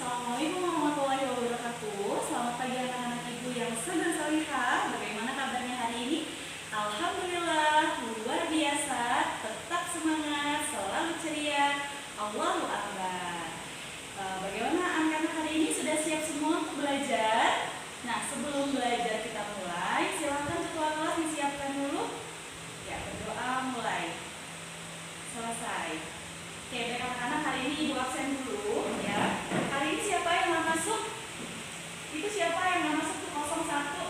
Assalamualaikum warahmatullahi wabarakatuh. Selamat pagi anak-anak ibu yang sedang salihah. Bagaimana kabarnya hari ini? Alhamdulillah, luar biasa. Tetap semangat, selalu ceria. Allahu Akbar. Bagaimana anak-anak hari ini? Sudah siap semua untuk belajar? Nah, sebelum belajar kita mulai, silakan ketua kelas disiapkan dulu. Ya, berdoa mulai. Selesai. Oke, baik anak-anak, hari ini ibu absen dulu ya. Hari ini siapa yang nggak masuk? Itu siapa yang nggak masuk tuh 01?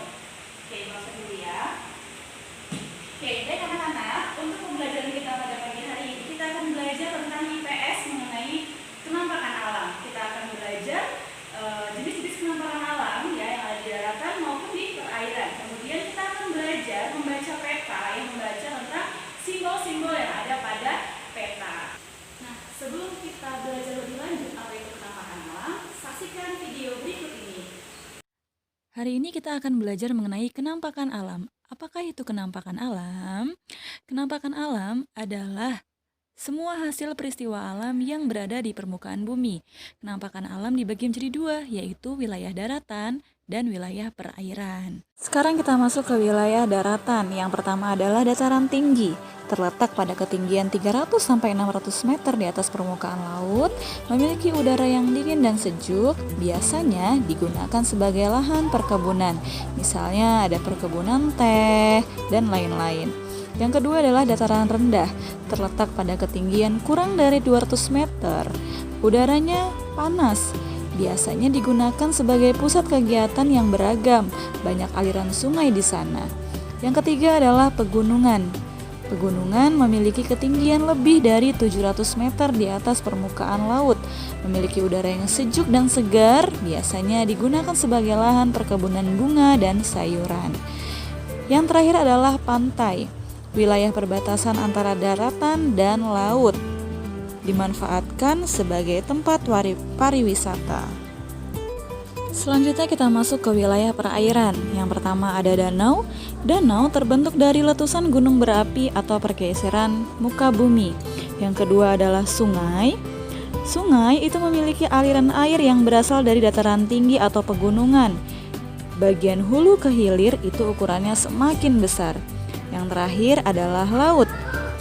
Oke, ibu absen dulu ya. Oke, baik anak-anak, untuk pembelajaran kita pada pagi hari ini kita akan belajar tentang IPS mengenai kenampakan alam. Kita akan belajar jenis-jenis kenampakan alam ya yang ada di daratan maupun di perairan. Kemudian kita akan belajar membaca peta yang membaca tentang simbol-simbol yang ada pada peta. Nah, sebelum kita belajar lebih lanjut apa itu kenampakan alam, saksikan video berikut ini. Hari ini kita akan belajar mengenai kenampakan alam. Apakah itu kenampakan alam? Kenampakan alam adalah semua hasil peristiwa alam yang berada di permukaan bumi. Kenampakan alam dibagi menjadi dua, yaitu wilayah daratan dan wilayah perairan. Sekarang kita masuk ke wilayah daratan. Yang pertama adalah dataran tinggi. Terletak pada ketinggian 300-600 meter di atas permukaan laut, memiliki udara yang dingin dan sejuk, biasanya digunakan sebagai lahan perkebunan. Misalnya ada perkebunan teh dan lain-lain. Yang kedua adalah dataran rendah, terletak pada ketinggian kurang dari 200 meter. Udaranya panas, biasanya digunakan sebagai pusat kegiatan yang beragam, banyak aliran sungai di sana. Yang ketiga adalah pegunungan. Pegunungan memiliki ketinggian lebih dari 700 meter di atas permukaan laut, memiliki udara yang sejuk dan segar, biasanya digunakan sebagai lahan perkebunan bunga dan sayuran. Yang terakhir adalah pantai. Wilayah perbatasan antara daratan dan laut dimanfaatkan sebagai tempat pariwisata. Selanjutnya kita masuk ke wilayah perairan. Yang pertama ada danau. Danau terbentuk dari letusan gunung berapi atau pergeseran muka bumi. Yang kedua adalah sungai. Sungai itu memiliki aliran air yang berasal dari dataran tinggi atau pegunungan. Bagian hulu ke hilir itu ukurannya semakin besar. Yang terakhir adalah laut.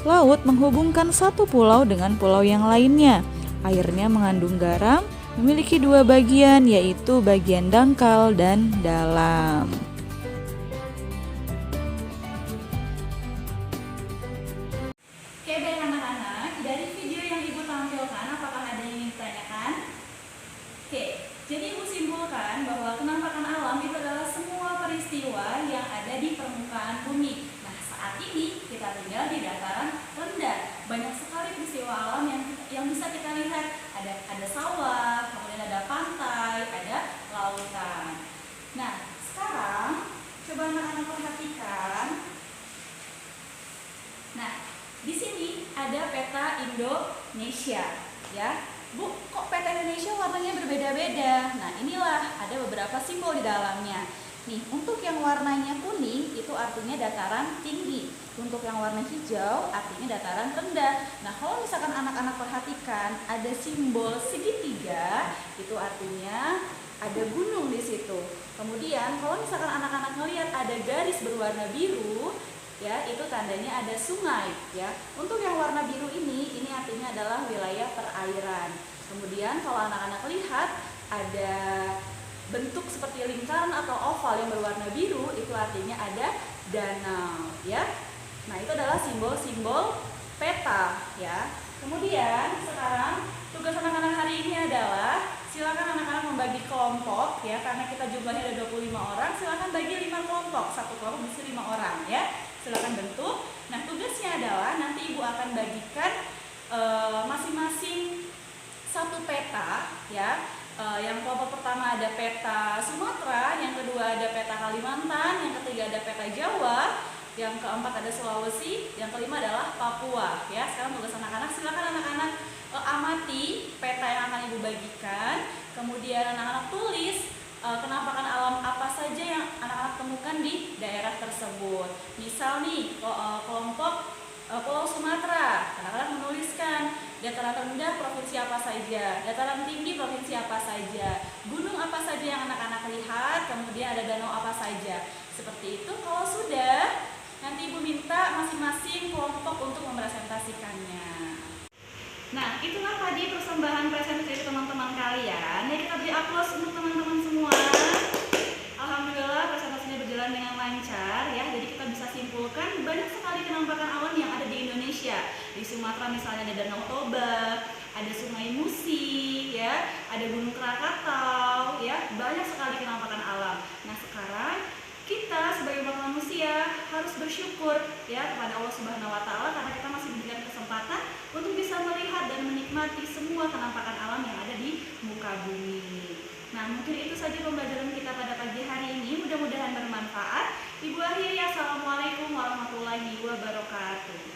Laut menghubungkan satu pulau dengan pulau yang lainnya. Airnya mengandung garam, memiliki dua bagian, yaitu bagian dangkal dan dalam. Oke, baik anak-anak, dari video yang ibu tampilkan, apakah ada yang ingin ditanyakan? Oke, jadi ibu simpulkan bahwa kenampakan alam itu adalah semua peristiwa yang ada di permukaan bumi. Nah, saat ini kita tinggal di dataran rendah. Banyak sekali peristiwa alam yang bisa kita lihat. Ada sawah, kemudian ada pantai, ada lautan. Nah, sekarang coba anak-anak perhatikan. Nah, di sini ada peta Indonesia, ya. Bu, kok peta Indonesia warnanya berbeda-beda? Nah, inilah ada beberapa simbol di dalamnya. Nih, untuk yang warnanya kuning itu artinya dataran tinggi. Untuk yang warna hijau artinya dataran rendah. Nah, kalau misalkan anak-anak perhatikan ada simbol segitiga, itu artinya ada gunung di situ. Kemudian kalau misalkan anak-anak melihat ada garis berwarna biru, ya, itu tandanya ada sungai, ya. Untuk yang warna biru ini artinya adalah wilayah perairan. Kemudian kalau anak-anak lihat ada bentuk seperti lingkaran atau oval yang berwarna biru, itu artinya ada danau, ya. Nah, itu adalah simbol-simbol peta, ya. Kemudian sekarang tugas anak-anak hari ini adalah silakan anak-anak membagi kelompok, ya, karena kita jumlahnya ada 25 orang, silakan bagi 5 kelompok, satu kelompok bisa 5 orang, ya. Silakan bentuk. Nah, tugasnya adalah nanti ibu akan bagikan masing-masing satu peta, ya. Yang kelompok pertama ada peta Sumatera, yang kedua ada peta Kalimantan, yang ketiga ada peta Jawa, yang keempat ada Sulawesi, yang kelima adalah Papua, ya. Sekarang tugas anak-anak, silakan anak-anak amati peta yang akan ibu bagikan, kemudian anak-anak tulis kenampakan alam apa saja yang anak-anak temukan di daerah tersebut. Misal nih, kelompok Pulau Sumatera, anak-anak menuliskan dataran rendah provinsi apa saja, dataran tinggi provinsi apa saja, gunung apa saja yang anak-anak lihat, kemudian ada danau apa saja. Seperti itu. Kalau sudah, nanti Ibu minta masing-masing kelompok untuk mempresentasikannya. Nah, itulah tadi persembahan presentasi teman-teman kalian. Ya, kita beri aplaus untuk teman-teman semua. Alhamdulillah presentasinya berjalan dengan lancar ya. Jadi kita bisa simpulkan banyak sekali penampakan alam yang ada di Indonesia. Di Sumatera misalnya ada Danau Toba, ada Sungai Musi, ya, ada Gunung Krakatau, ya, banyak sekali penampakan alam. Nah, sekarang kita sebagai umat manusia harus bersyukur ya kepada Allah Subhanahu wa taala karena kita masih diberikan kesempatan untuk bisa melihat dan menikmati semua penampakan alam yang ada di muka bumi. Nah, mungkin itu saja pembelajaran kita pada pagi hari ini. Mudah-mudahan bermanfaat. Ibu akhiri, assalamualaikum warahmatullahi wabarakatuh.